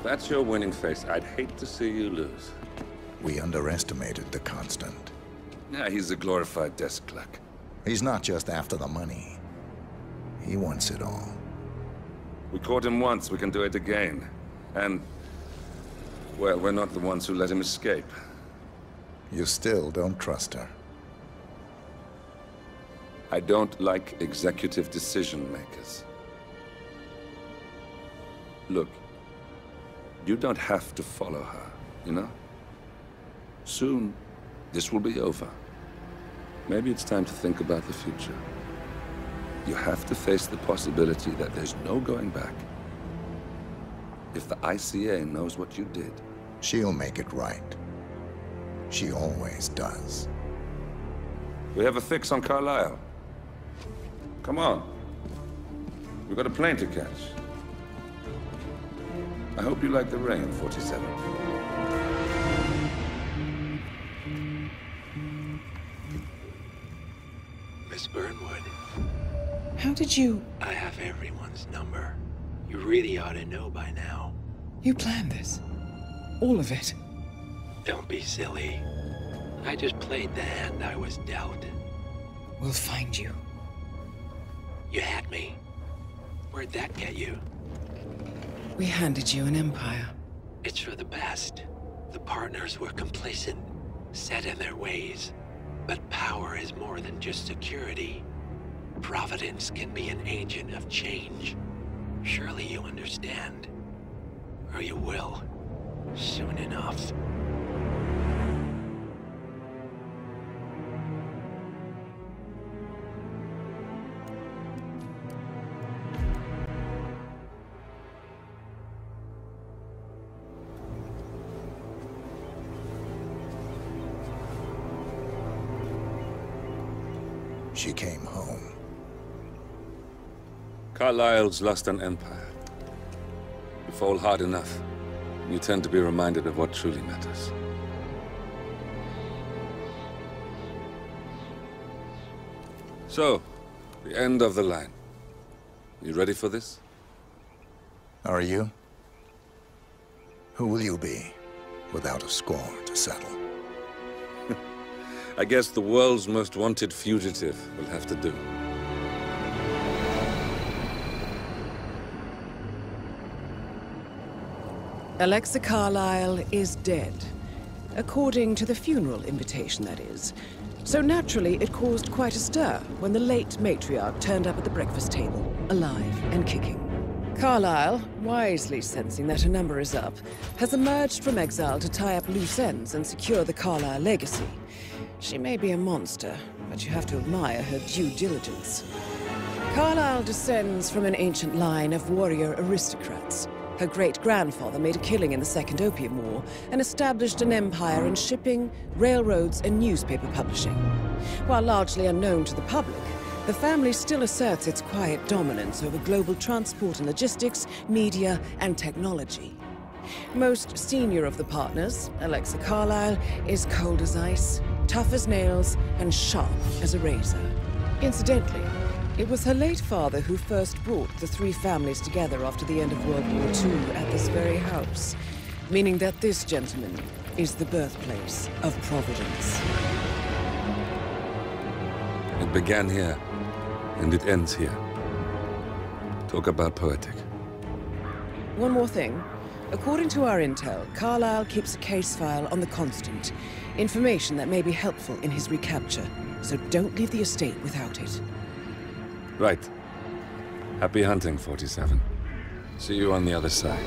that's your winning face, I'd hate to see you lose. We underestimated the Constant. Yeah, he's a glorified desk clerk. He's not just after the money. He wants it all. We caught him once, we can do it again. And, well, we're not the ones who let him escape. You still don't trust her. I don't like executive decision makers. Look, you don't have to follow her, you know? Soon, this will be over. Maybe it's time to think about the future. You have to face the possibility that there's no going back. If the ICA knows what you did... She'll make it right. She always does. We have a fix on Carlisle. Come on. We've got a plane to catch. I hope you like the rain, 47. Miss Burnwood. How did you... I have everyone's number. You really ought to know by now. You planned this? All of it? Don't be silly. I just played the hand I was dealt. We'll find you. You had me. Where'd that get you? We handed you an empire. It's for the best. The partners were complacent, set in their ways. But power is more than just security. Providence can be an agent of change. Surely you understand. Or you will. Soon enough. She came home. Carlisle's lost an empire. You fall hard enough, you tend to be reminded of what truly matters. So, the end of the line. You ready for this? Are you? Who will you be, without a score to settle? I guess the world's most wanted fugitive will have to do. Alexa Carlisle is dead. According to the funeral invitation, that is. So naturally, it caused quite a stir when the late matriarch turned up at the breakfast table, alive and kicking. Carlisle, wisely sensing that her number is up, has emerged from exile to tie up loose ends and secure the Carlisle legacy. She may be a monster, but you have to admire her due diligence. Carlisle descends from an ancient line of warrior aristocrats. Her great-grandfather made a killing in the Second Opium War and established an empire in shipping, railroads, and newspaper publishing. While largely unknown to the public, the family still asserts its quiet dominance over global transport and logistics, media, and technology. Most senior of the partners, Alexa Carlisle, is cold as ice, tough as nails, and sharp as a razor. Incidentally, it was her late father who first brought the three families together after the end of World War II at this very house, meaning that this gentleman is the birthplace of Providence. It began here, and it ends here. Talk about poetic. One more thing. According to our intel, Carlisle keeps a case file on the Constant. Information that may be helpful in his recapture, so don't leave the estate without it. Right. Happy hunting, 47. See you on the other side.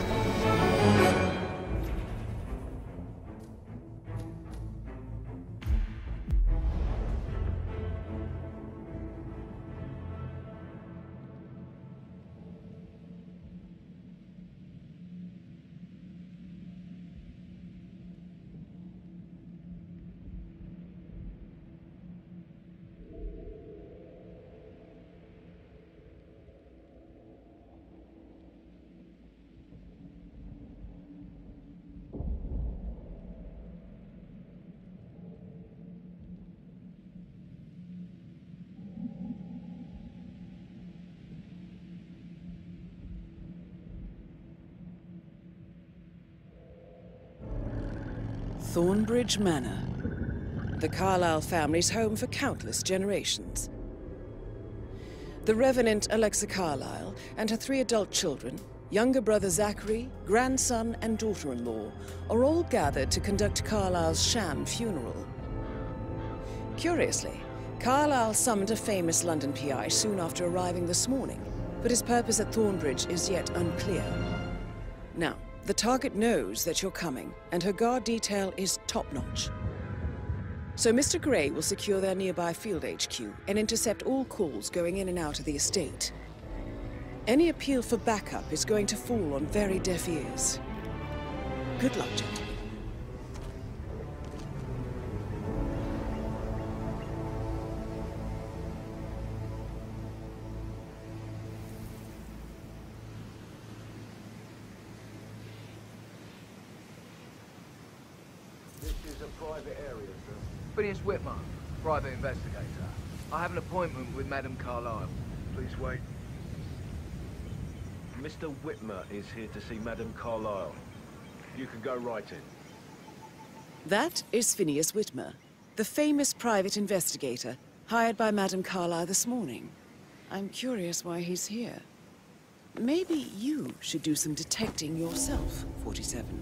Thornbridge Manor. The Carlyle family's home for countless generations. The Revenant Alexa Carlyle and her 3 adult children, younger brother Zachary, grandson and daughter-in-law, are all gathered to conduct Carlyle's sham funeral. Curiously, Carlyle summoned a famous London PI soon after arriving this morning, but his purpose at Thornbridge is yet unclear. Now, the target knows that you're coming, and her guard detail is top-notch. So Mr. Gray will secure their nearby field HQ and intercept all calls going in and out of the estate. Any appeal for backup is going to fall on very deaf ears. Good luck, gentlemen. This is a private area, sir. Phineas Whitmer, private investigator. I have an appointment with Madame Carlyle. Please wait. Mr. Whitmer is here to see Madame Carlyle. You can go right in. That is Phineas Whitmer, the famous private investigator hired by Madame Carlyle this morning. I'm curious why he's here. Maybe you should do some detecting yourself, 47.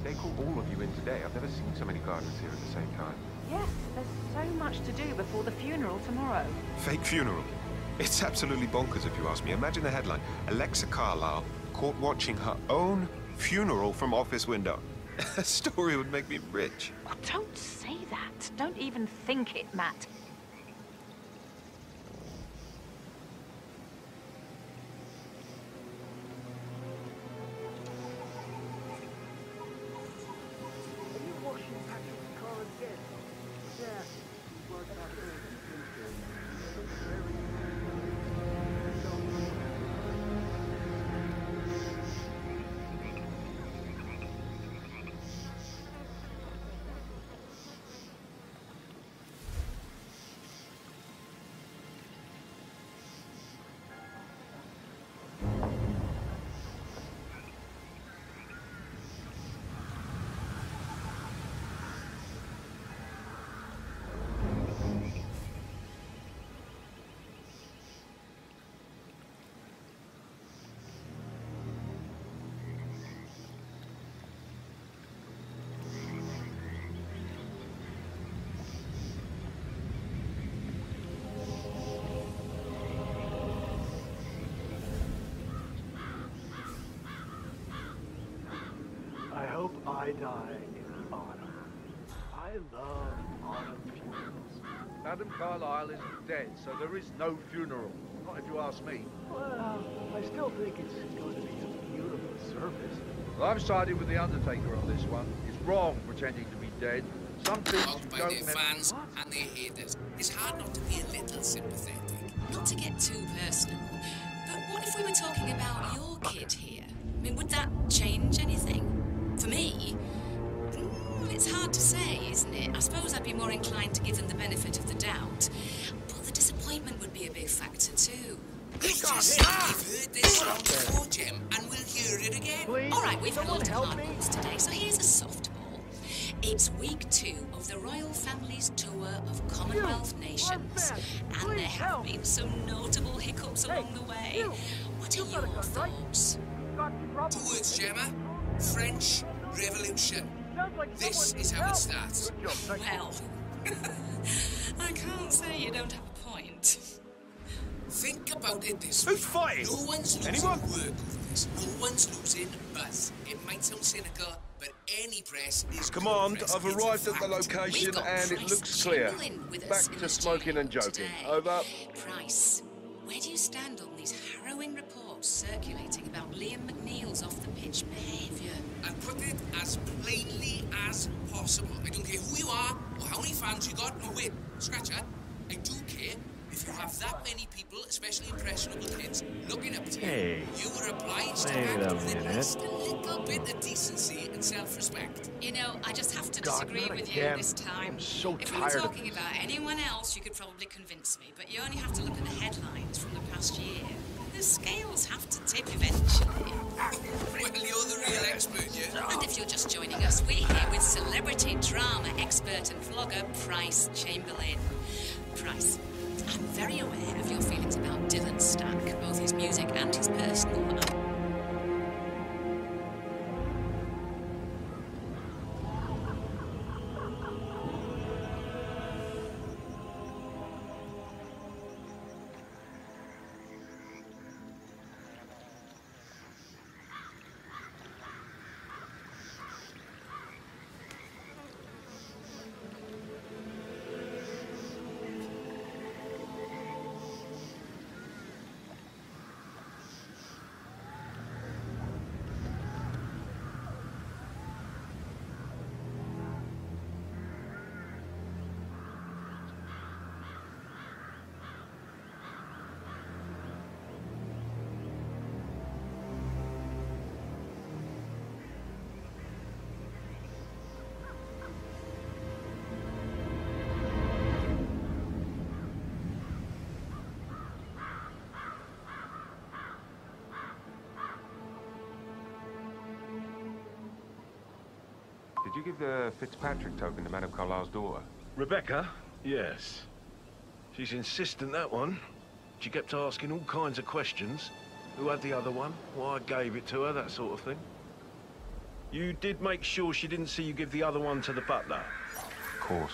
They call all of you in today. I've never seen so many gardeners here at the same time. Yes, there's so much to do before the funeral tomorrow. Fake funeral? It's absolutely bonkers if you ask me. Imagine the headline. Alexa Carlyle caught watching her own funeral from office window. A story would make me rich. Oh, don't say that. Don't even think it, Matt. I hope I die in the autumn. I love autumn funerals. Madame Carlyle isn't dead, so there is no funeral. Not if you ask me. Well, I still think it's going to be a beautiful service. Well, I'm siding with the Undertaker on this one. It's wrong pretending to be dead. Some things Loved you by don't their fans and their haters. It's hard not to be a little sympathetic. Not to get too personal, but what if we were talking about your kid here? I mean, would that change anything? For me? It's hard to say, isn't it? I suppose I'd be more inclined to give them the benefit of the doubt. But the disappointment would be a big factor, too. Let's just say we've heard this song before, Jim, and we'll hear it again. All right, we've got multiple hardballs today, so here's a softball. It's week 2 of the royal family's tour of Commonwealth nations, and there have been some notable hiccups along the way. What are your thoughts? 2 words, Gemma. French Revolution. This is how it starts. Well, I can't say you don't have a point. Think about it this way. Who's fighting? No one's losing Anyone? work over this. No one's losing buzz. It might sound cynical, but any press is Command, good press. I've It's a arrived at the fact. location We've got and it Price looks clear. Chamberlain with us Back in to the smoking and studio joking. today. Over. Price, where do you stand on these harrowing reports circulating about Liam McNeil's off-the-pitch behaviour? I'll put it as plainly as possible. I don't care who you are or how many fans you got. Oh wait, scratch that. I do care if you have that many people, especially impressionable kids, looking up to you. Hey, You were obliged to wait act a with at minute. least a little bit of decency and self-respect. You know, I just have to God, disagree not with you again. this time. I'm so If we were tired of talking about anyone else, you could probably convince me, but you only have to look at the headlines from the past year. The scales have to tip eventually. Well, you're the real expert, yeah? And if you're just joining us, we're here with celebrity drama expert and vlogger Price Chamberlain. Price, I'm very aware of your feelings about Dylan Stack, both his music and his personal life. Did you give the Fitzpatrick token to Madame Carlisle's daughter? Rebecca? Yes. She's insistent, that one. She kept asking all kinds of questions. Who had the other one? Why I gave it to her, that sort of thing. You did make sure she didn't see you give the other one to the butler? Of course.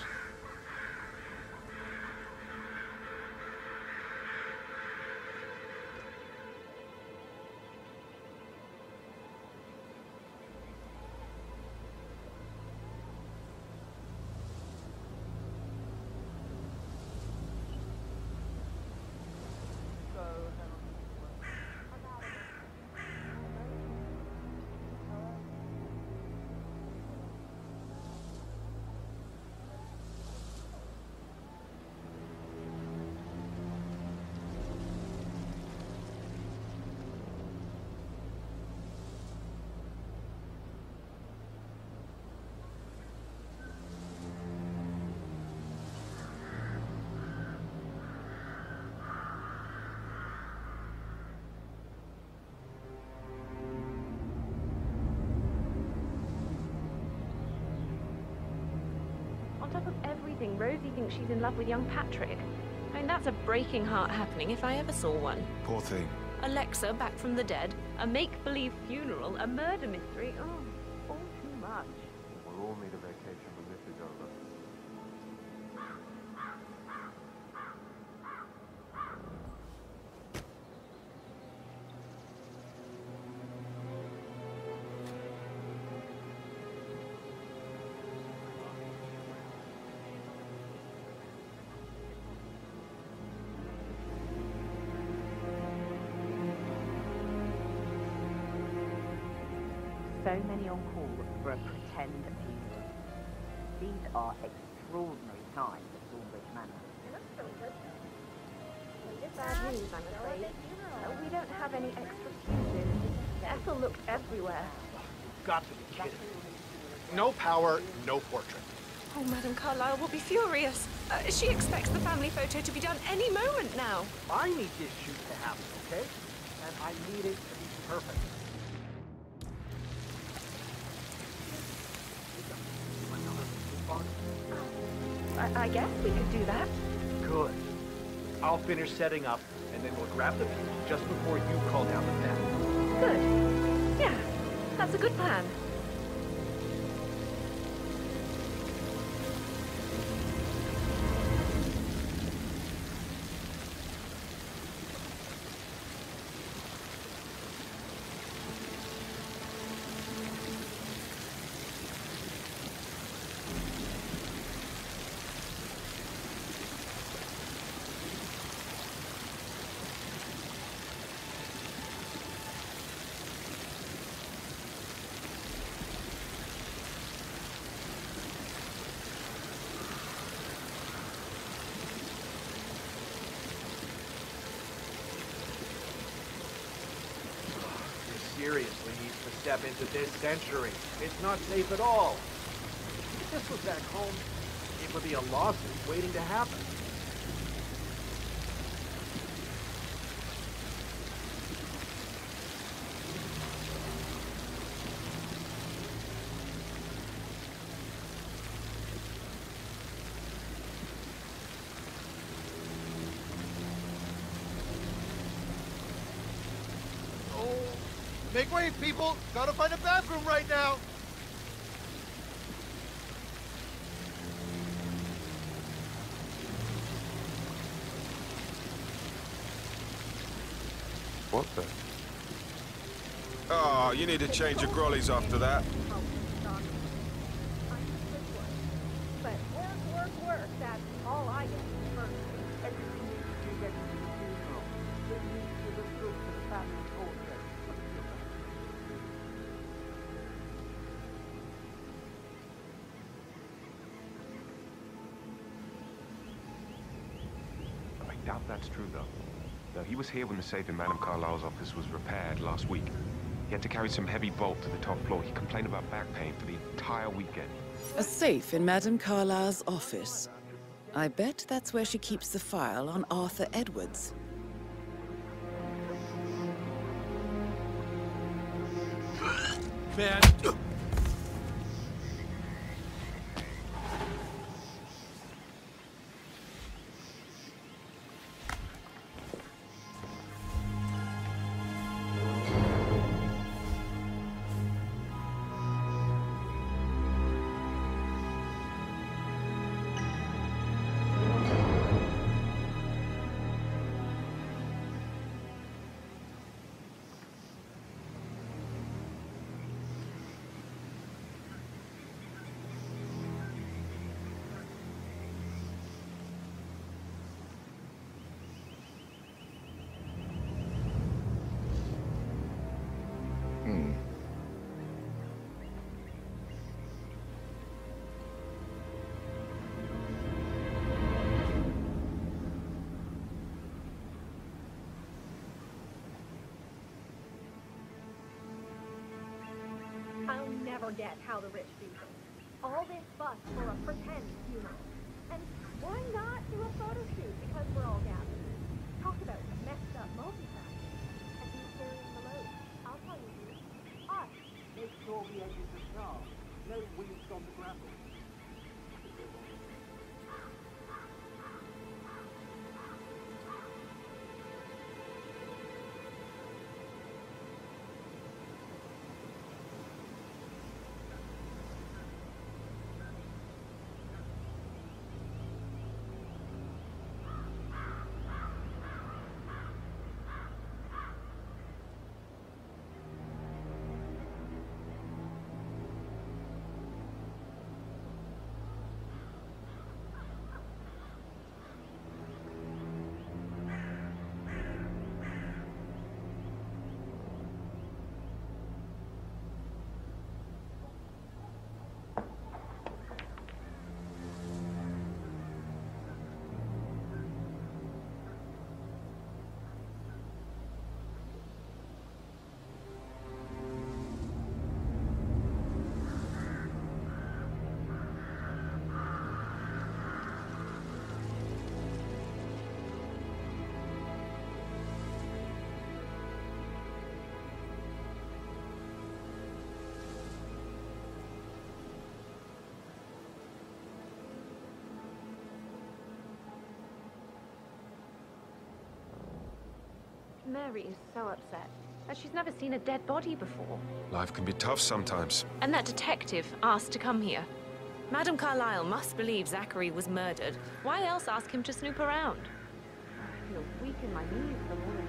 On top of everything, Rosie thinks she's in love with young Patrick. I mean, that's a breaking heart happening if I ever saw one. Poor thing. Alexa back from the dead, a make-believe funeral, a murder mystery. Oh, all too much. We'll all need a vacation when this is over. So many on call for a pretend funeral. These are extraordinary times at Thornbridge Manor. Bad news, I'm afraid. We don't have any extra fuses. Ethel looked everywhere. Got to be kidding. No power, no portrait. Oh, Madame Carlisle will be furious. She expects the family photo to be done any moment now. I need this shoot to happen, okay? And I need it to be perfect. Another I guess we could do that. Good. I'll finish setting up, and then we'll grab the fuse just before you call down the pen. Good. Yeah, that's a good plan. Seriously needs to step into this century. It's not safe at all. If this was back home, it would be a lawsuit waiting to happen. Make way, people! Gotta find a bathroom right now! What the? Oh, you need to change your grollies after that. But work, that's all I get first. Everything you get into the funeral. Then you give a group to the family portrait. I doubt that's true, though. No, he was here when the safe in Madame Carlisle's office was repaired last week. He had to carry some heavy bolt to the top floor. He complained about back pain for the entire weekend. A safe in Madame Carlisle's office. I bet that's where she keeps the file on Arthur Edwards. Man! I'll never get how the rich do this. All this fuss for a pretend funeral. And why not do a photo shoot because we're all gathered? Talk about messed up multifaceted. And who's carrying the load? I'll tell you who. Us. Make sure the edges are sharp. No wheels on the gravel. Mary is so upset. She's never seen a dead body before. Life can be tough sometimes. And that detective asked to come here. Madame Carlyle must believe Zachary was murdered. Why else ask him to snoop around? I feel weak in my knees from all this.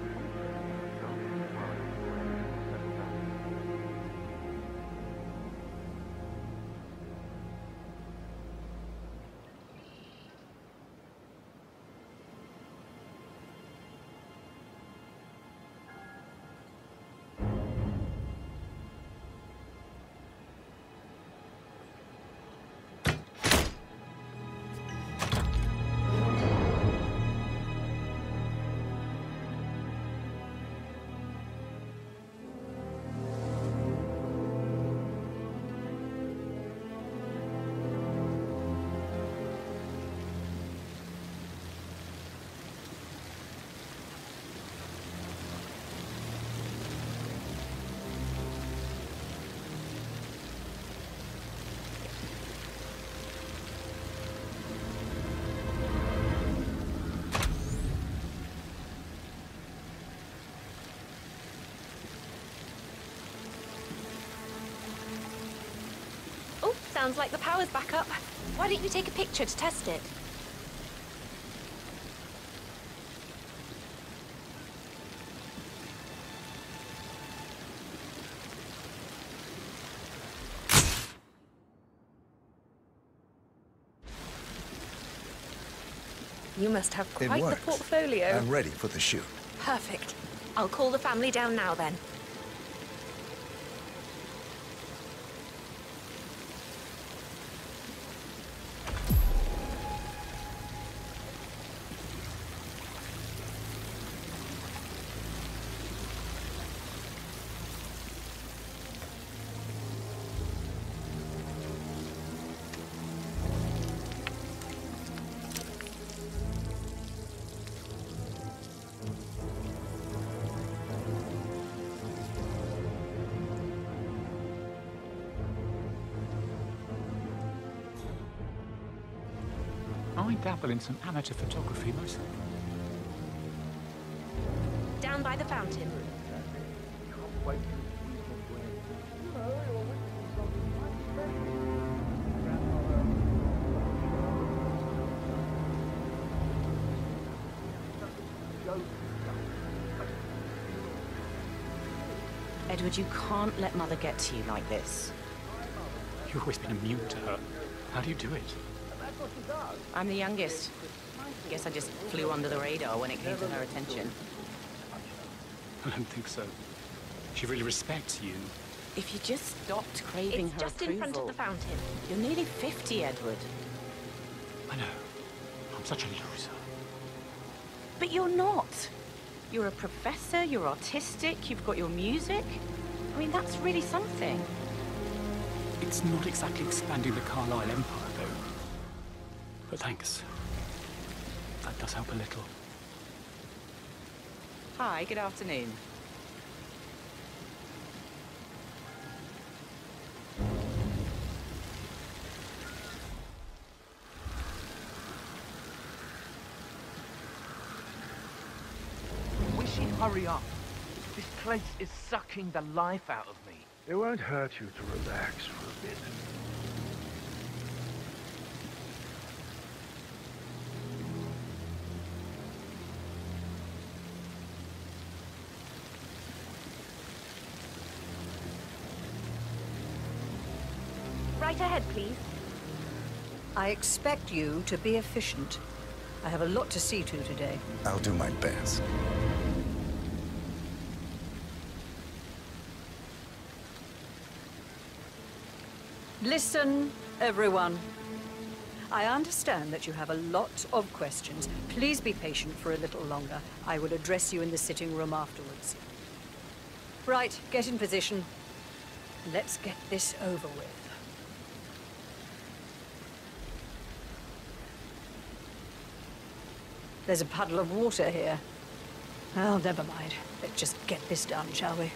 Sounds like the power's back up. Why don't you take a picture to test it? You must have quite the portfolio. I'm ready for the shoot. Perfect. I'll call the family down now then. I dabble in some amateur photography myself. Down by the fountain. Edward, you can't let Mother get to you like this. You've always been immune to her. How do you do it? I'm the youngest. Guess I just flew under the radar when it came to her attention. I don't think so. She really respects you. If you just stopped craving It's her just approval. in front of the fountain. You're nearly 50, Edward. I know. I'm such a loser. But you're not. You're a professor, you're artistic, you've got your music. I mean, that's really something. It's not exactly expanding the Carlyle Empire, though. But thanks. That does help a little. Hi, good afternoon. Wish he'd hurry up. This place is sucking the life out of me. It won't hurt you to relax for a bit. Right ahead, please. I expect you to be efficient. I have a lot to see to today. I'll do my best. Listen, everyone. I understand that you have a lot of questions. Please be patient for a little longer. I will address you in the sitting room afterwards. Right, get in position. Let's get this over with. There's a puddle of water here. Oh, never mind. Let's just get this done, shall we?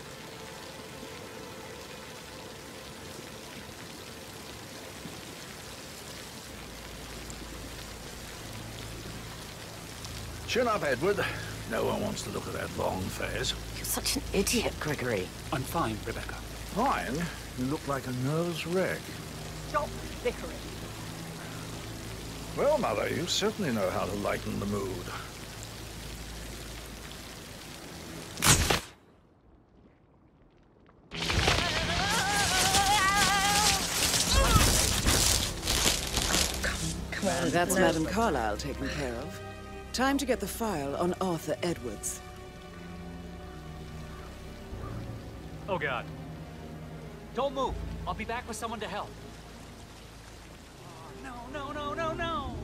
Chin up, Edward. No one wants to look at that long face. You're such an idiot, Gregory. I'm fine, Rebecca. Fine? You look like a nervous wreck. Stop bickering. Well, Mother, you certainly know how to lighten the mood. Come on, that's Madame Carlyle taken care of. Time to get the file on Arthur Edwards. Oh, God. Don't move. I'll be back with someone to help. Oh, no, no, no, no, no!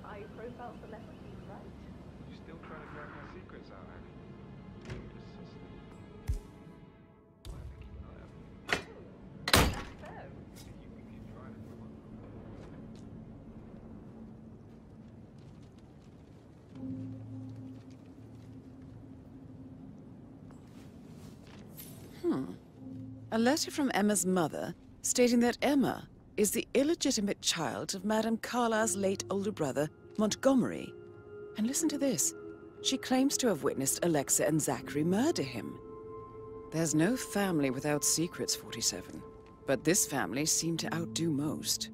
High-profile celebrities, right? You still trying to grab my secrets out, Annie? A letter from Emma's mother stating that Emma is the illegitimate child of Madame Carlyle's late older brother, Montgomery. And listen to this. She claims to have witnessed Alexa and Zachary murder him. There's no family without secrets, 47. But this family seemed to outdo most.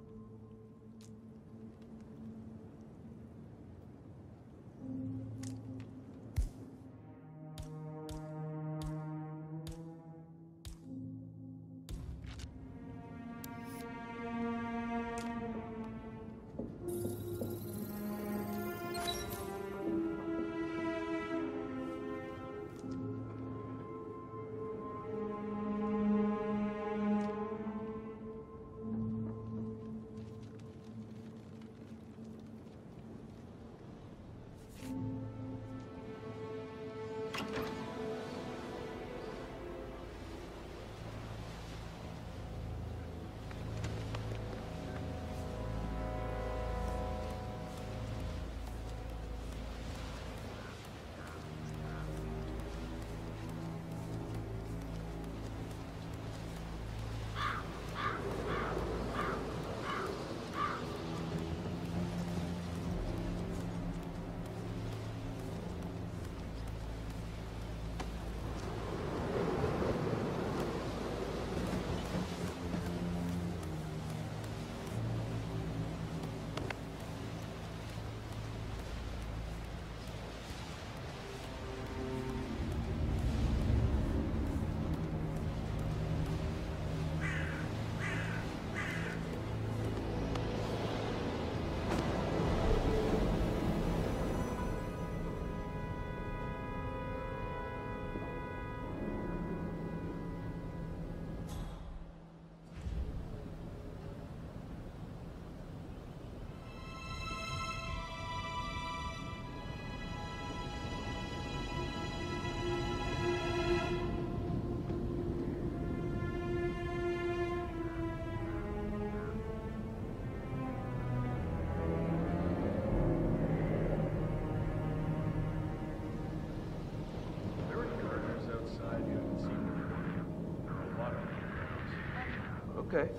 Okay.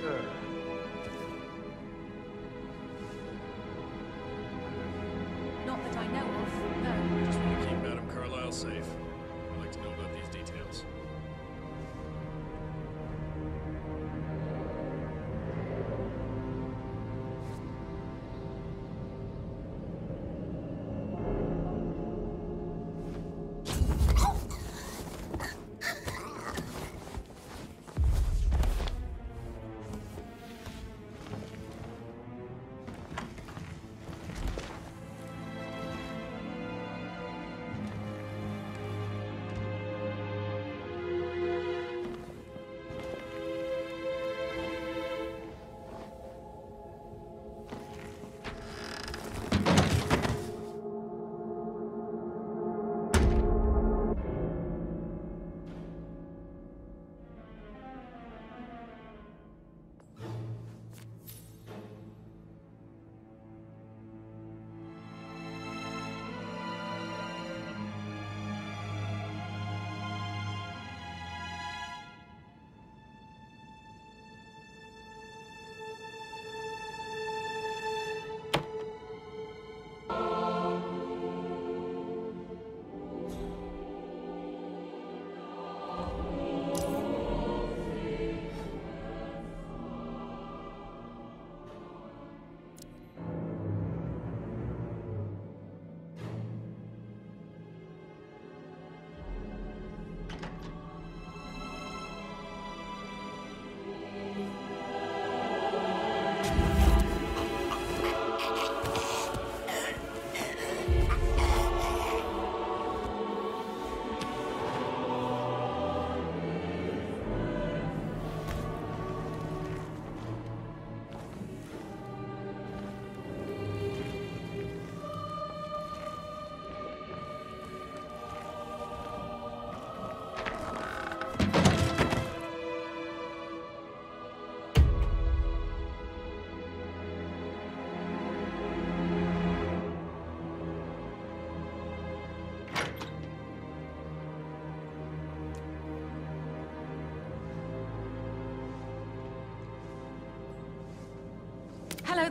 Good. Not that I know of, no. Just want to keep Madame Carlyle safe. I'd like to know about these details.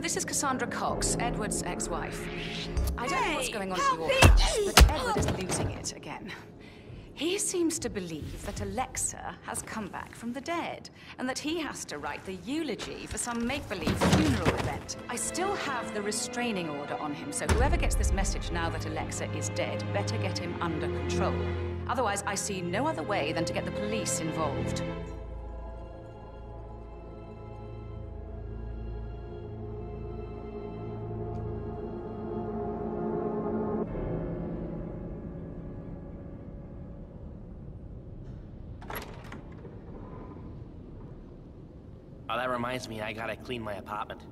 this is Cassandra Cox, Edward's ex-wife. I don't know what's going on at your help house, but Edward is losing it again. He seems to believe that Alexa has come back from the dead, and that he has to write the eulogy for some make-believe funeral event. I still have the restraining order on him, so whoever gets this message now that Alexa is dead better get him under control. Otherwise, I see no other way than to get the police involved. Oh, that reminds me, I gotta clean my apartment.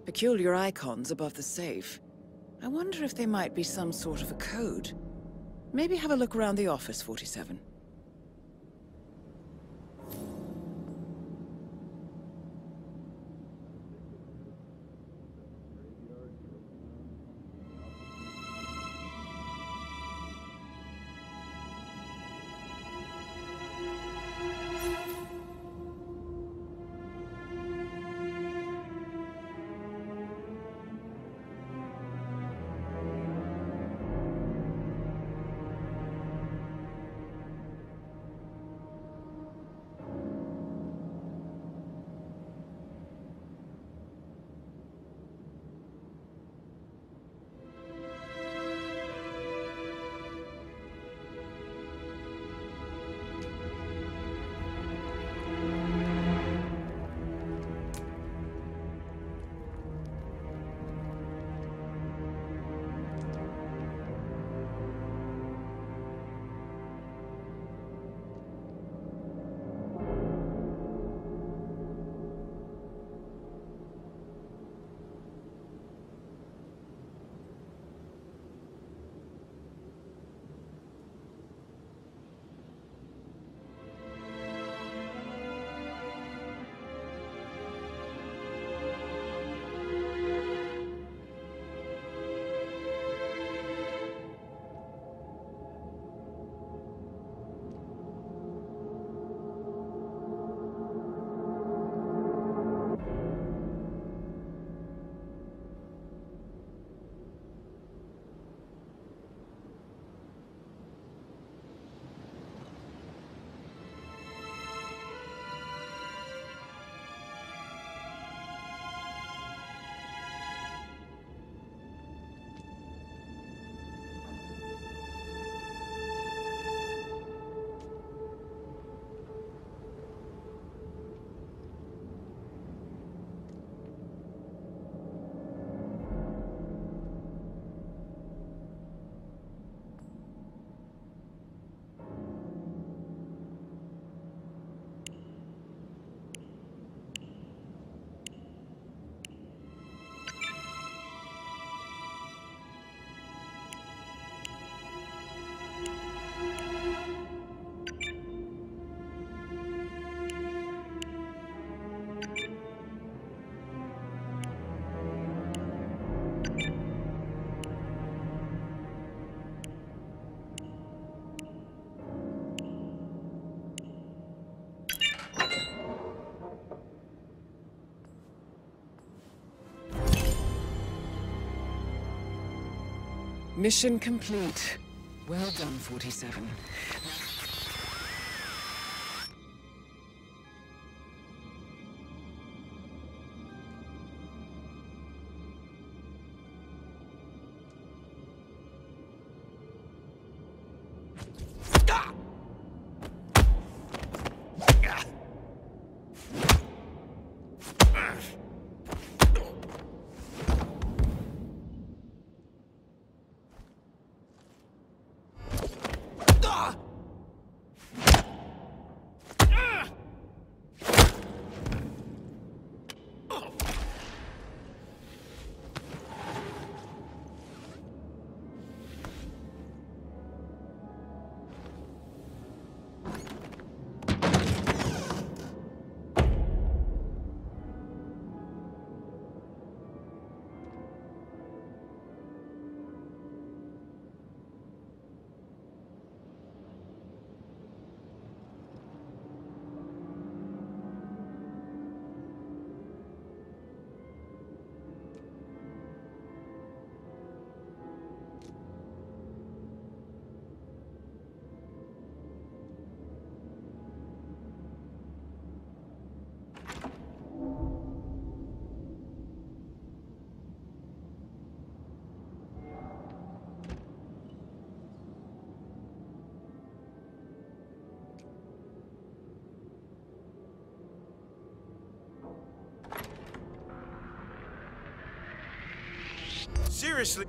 Peculiar icons above the safe. I wonder if they might be some sort of a code. Maybe have a look around the office, 47. Mission complete. Well done, 47. seriously...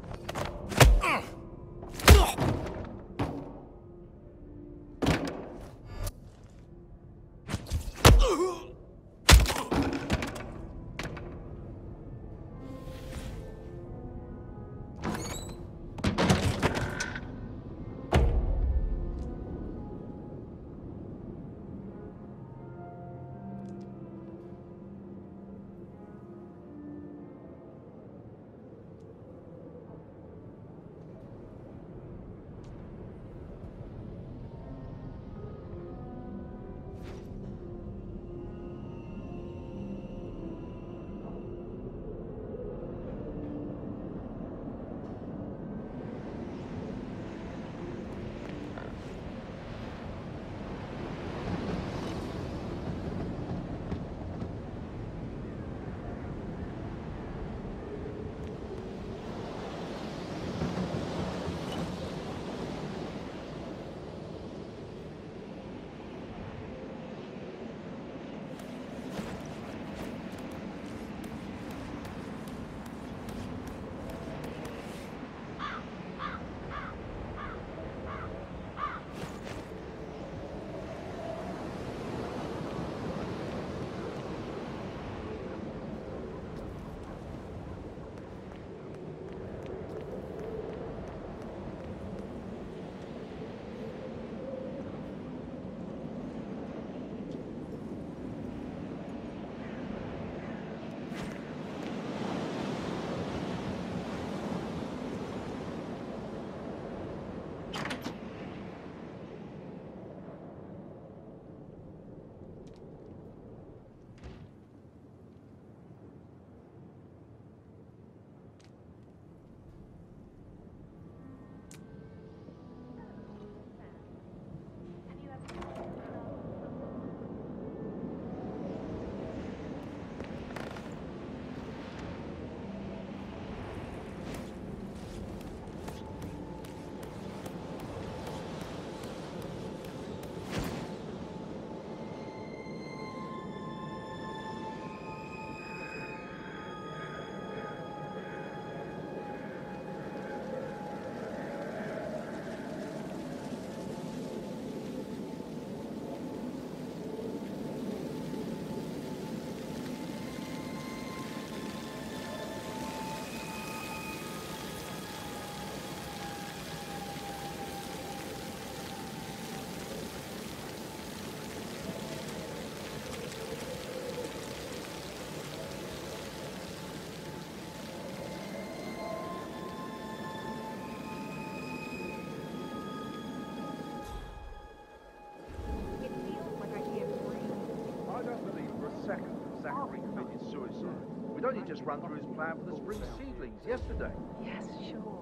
only just run through his plan for the spring seedlings yesterday. Yes, sure.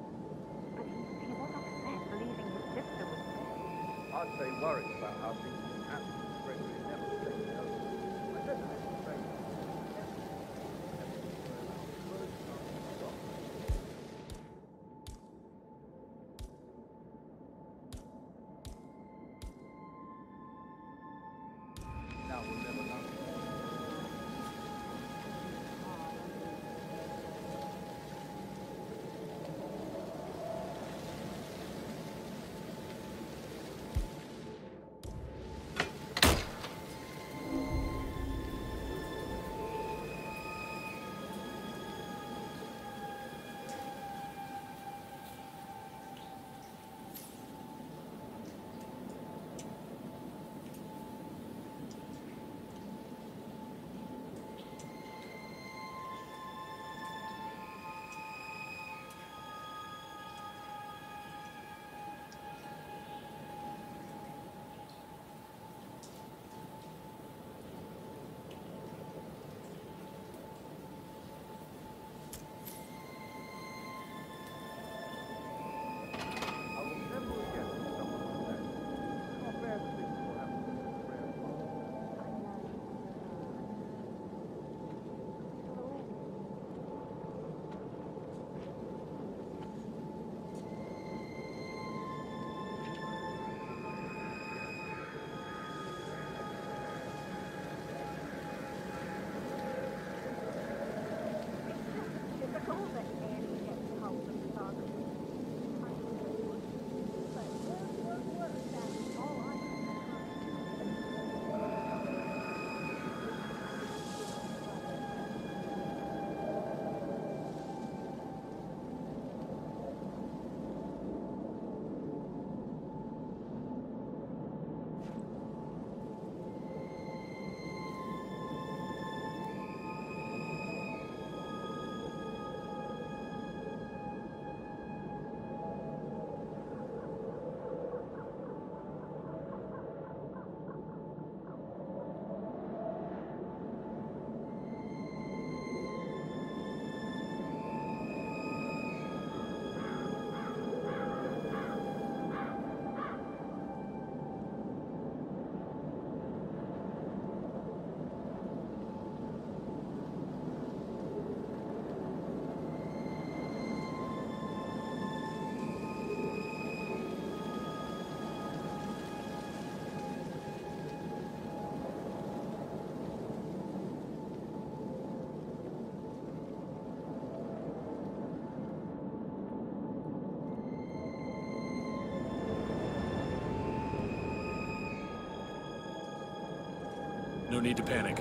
But he was upset believing his sister was dead. I'd say worried about how things would happen. Gregory never said no. I don't know. Now we'll never know. No need to panic.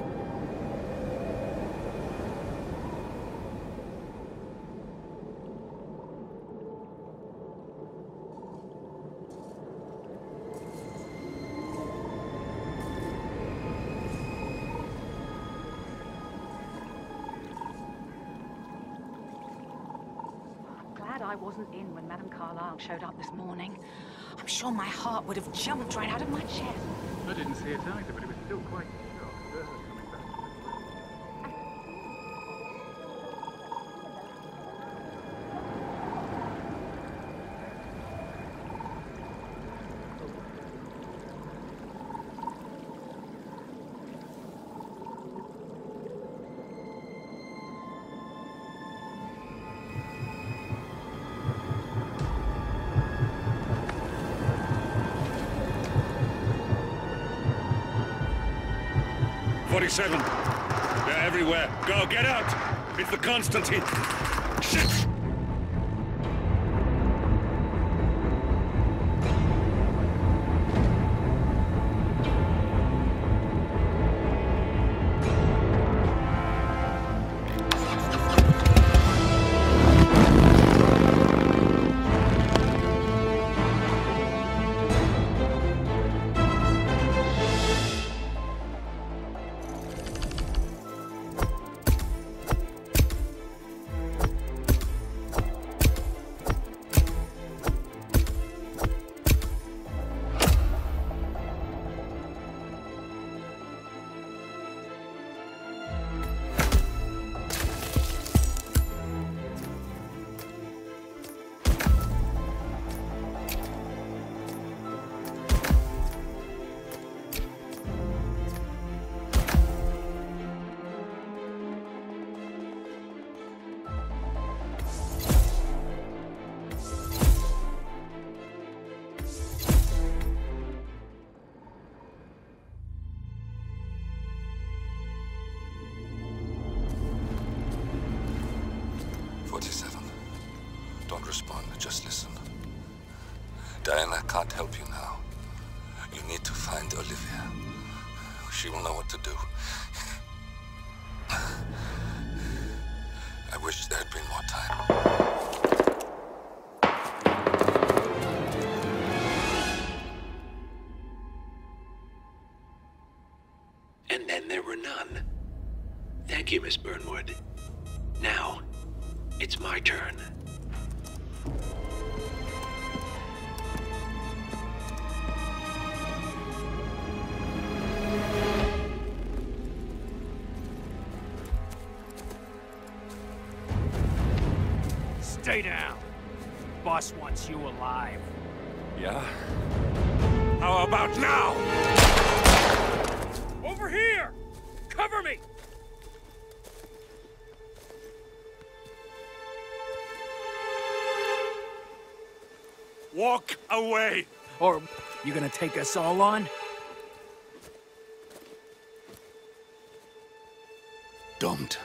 I wasn't in when Madame Carlyle showed up this morning. I'm sure my heart would have jumped right out of my chest. I didn't see it either, but it was still quite shocked. Coming back. They're everywhere. Go, get out! It's the Constantine. Shit! Don't respond, just listen. Diana can't help you now. You need to find Olivia. She will know what to do. I wish there had been more time. And then there were none. Thank you, Miss Burnwood. Now, it's my turn. Stay down. Boss wants you alive. Yeah? How about now? Over here! Cover me! Walk away! Or you gonna take us all on? Don't.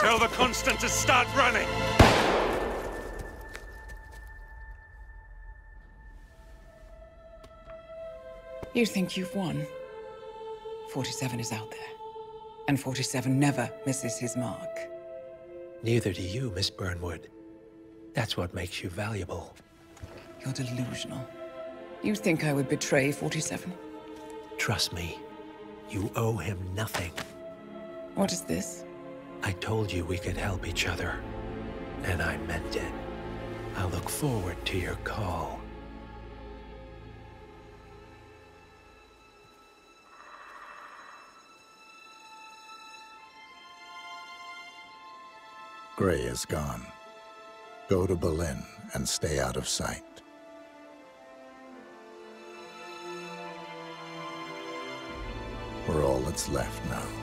Tell the Constant to start running! You think you've won? 47 is out there. And 47 never misses his mark. Neither do you, Miss Burnwood. That's what makes you valuable. You're delusional. You think I would betray 47? Trust me, you owe him nothing. What is this? I told you we could help each other, and I meant it. I'll look forward to your call. Gray is gone. Go to Berlin and stay out of sight. We're all that's left now.